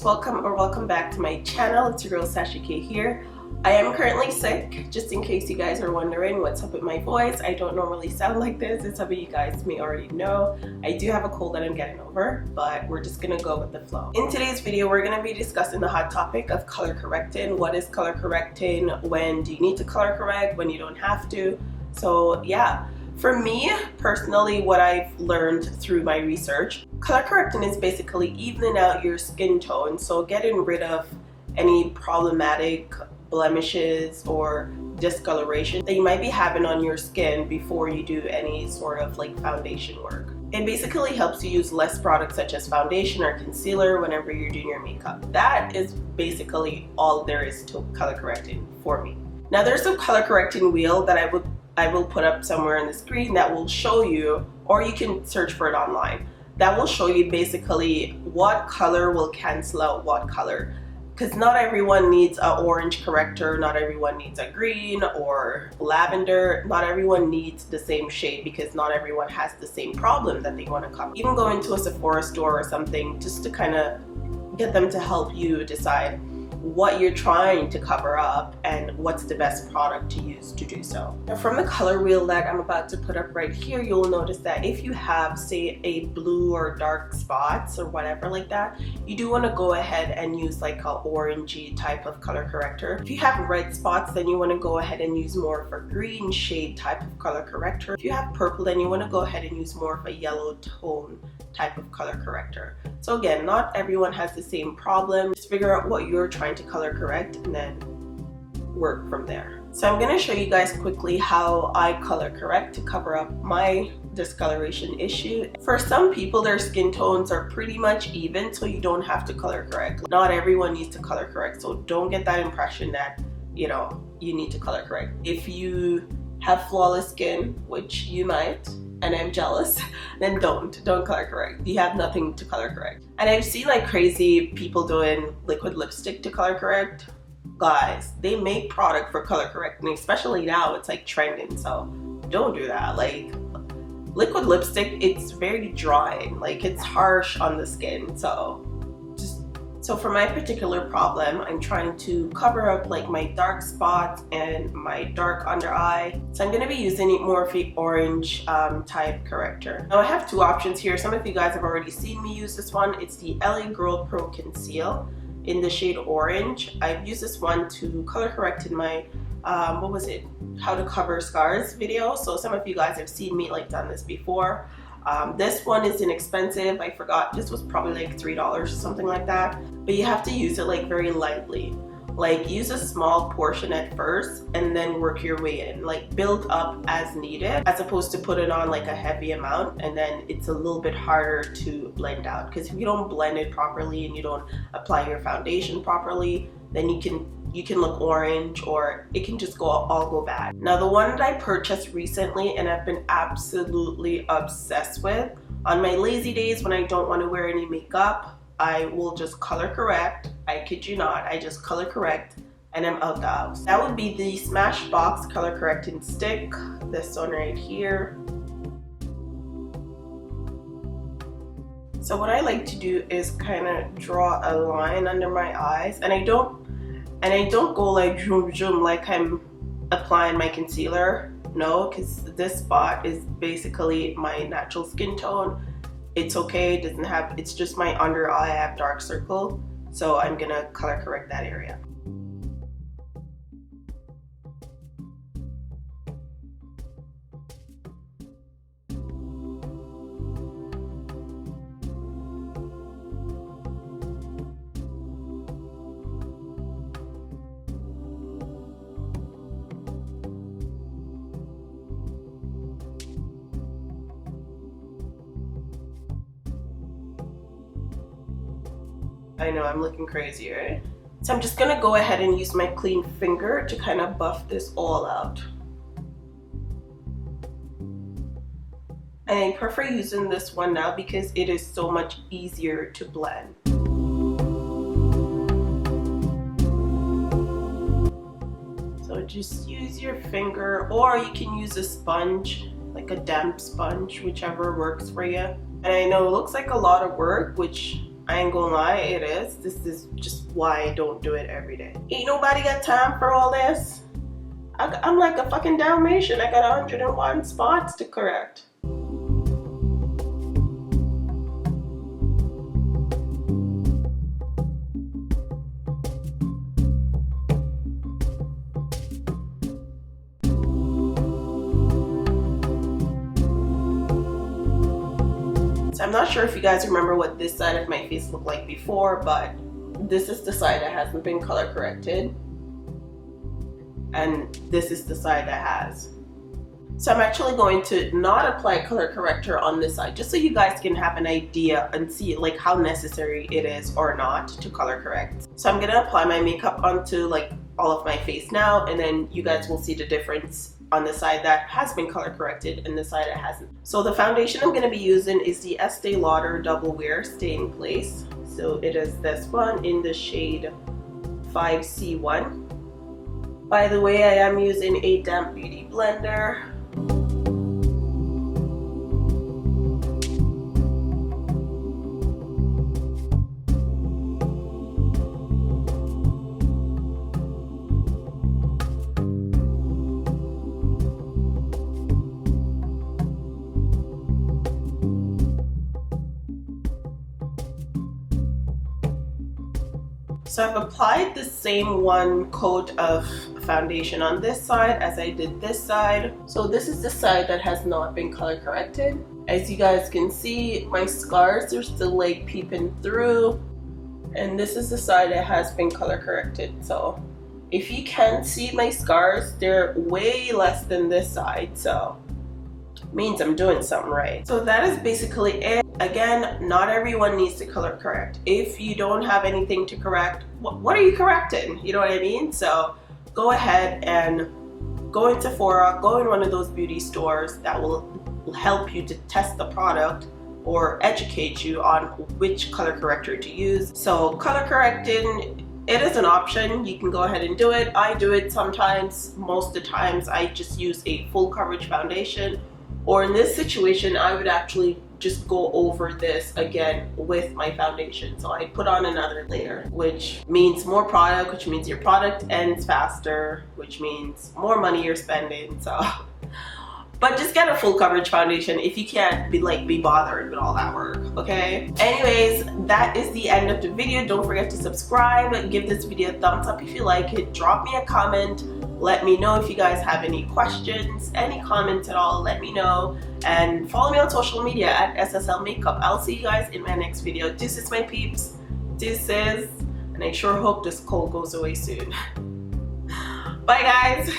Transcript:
welcome back to my channel. It's your girl Sasha K here. I am currently sick, just in case you guys are wondering what's up with my voice. I don't normally sound like this. It's something you guys may already know. I do have a cold that I'm getting over, but we're just gonna go with the flow. In today's video, we're gonna be discussing the hot topic of color correcting. What is color correcting? When do you need to color correct? When you don't have to? So yeah. For me, personally, what I've learned through my research, color correcting is basically evening out your skin tone. So getting rid of any problematic blemishes or discoloration that you might be having on your skin before you do any sort of like foundation work. It basically helps you use less products such as foundation or concealer whenever you're doing your makeup. That is basically all there is to color correcting for me. Now there's a color correcting wheel that I will put up somewhere on the screen that will show you, or you can search for it online, that will show you basically what color will cancel out what color. Because not everyone needs an orange corrector, not everyone needs a green or lavender, not everyone needs the same shade because not everyone has the same problem that they want to cover. Even go into a Sephora store or something just to kind of get them to help you decide what you're trying to cover up and what's the best product to use to do so. Now from the color wheel that I'm about to put up right here, you'll notice that if you have, say, a blue or dark spots or whatever like that, you do want to go ahead and use like a orangey type of color corrector. If you have red spots, then you want to go ahead and use more of a green shade type of color corrector. If you have purple, then you want to go ahead and use more of a yellow tone type of color corrector. So again, not everyone has the same problem. Just figure out what you're trying to color correct and then work from there. So I'm going to show you guys quickly how I color correct to cover up my discoloration issue. For some people, their skin tones are pretty much even, so you don't have to color correct. Not everyone needs to color correct, so don't get that impression that you need to color correct. If you have flawless skin, which you might, and I'm jealous, then don't color correct. You have nothing to color correct. And I've seen like crazy people doing liquid lipstick to color correct. Guys, they make product for color correcting, especially now it's like trending, so don't do that. Like liquid lipstick, it's very drying, like it's harsh on the skin. So for my particular problem, I'm trying to cover up like my dark spots and my dark under eye. So I'm going to be using more of an orange type corrector. Now I have two options here. Some of you guys have already seen me use this one. It's the LA Girl Pro Conceal in the shade orange. I've used this one to color correct in my, what was it? How to cover scars video. So some of you guys have seen me like done this before. This one is inexpensive. I forgot, this was probably like $3 or something like that, but you have to use it like very lightly. Like use a small portion at first and then work your way in, like build up as needed, as opposed to put it on like a heavy amount and then it's a little bit harder to blend out. Because if you don't blend it properly and you don't apply your foundation properly, then you can look orange, or it can just all go bad. Now the one that I purchased recently and I've been absolutely obsessed with, on my lazy days when I don't want to wear any makeup, I will just color correct. I kid you not, I just color correct and I'm out the house. That would be the Smashbox color correcting stick, this one right here. So what I like to do is kind of draw a line under my eyes, and I don't go like zoom zoom like I'm applying my concealer. No, because this spot is basically my natural skin tone. It's okay, it doesn't have, it's just my under eye. I have dark circle, so I'm gonna color correct that area. I know I'm looking crazy, right? So I'm just gonna go ahead and use my clean finger to kind of buff this all out. And I prefer using this one now because it is so much easier to blend. So just use your finger, or you can use a sponge, like a damp sponge, whichever works for you. And I know it looks like a lot of work, which I ain't gonna lie, it is. This is just why I don't do it every day. Ain't nobody got time for all this. I'm like a fucking Dalmatian. I got 101 spots to correct. I'm not sure if you guys remember what this side of my face looked like before, but this is the side that hasn't been color corrected, and this is the side that has. So I'm actually going to not apply color corrector on this side, just so you guys can have an idea and see like how necessary it is or not to color correct. So I'm gonna apply my makeup onto like all of my face now, and then you guys will see the difference on the side that has been color corrected and the side that hasn't. So the foundation I'm going to be using is the Estee Lauder Double Wear Stay in Place. So it is this one in the shade 5C1. By the way, I am using a damp beauty blender. So I've applied the same one coat of foundation on this side as I did this side. So this is the side that has not been color corrected. As you guys can see, my scars are still like peeping through. And this is the side that has been color corrected. So if you can see my scars, they're way less than this side. So it means I'm doing something right. So that is basically it. Again, not everyone needs to color correct. If you don't have anything to correct, what are you correcting? You know what I mean? So go ahead and go into Sephora, go in one of those beauty stores that will help you to test the product or educate you on which color corrector to use. So color correcting, it is an option. You can go ahead and do it. I do it sometimes. Most of the times I just use a full coverage foundation, or in this situation I would actually just go over this again with my foundation. So I put on another layer, which means more product, which means your product ends faster, which means more money you're spending. So but just get a full coverage foundation if you can't be bothered with all that work, okay? Anyways, that is the end of the video. Don't forget to subscribe, give this video a thumbs up if you like it, drop me a comment, let me know if you guys have any questions, any comments at all, let me know, and follow me on social media at SSL Makeup. I'll see you guys in my next video. Deuces, my peeps, deuces, and I sure hope this cold goes away soon. Bye guys.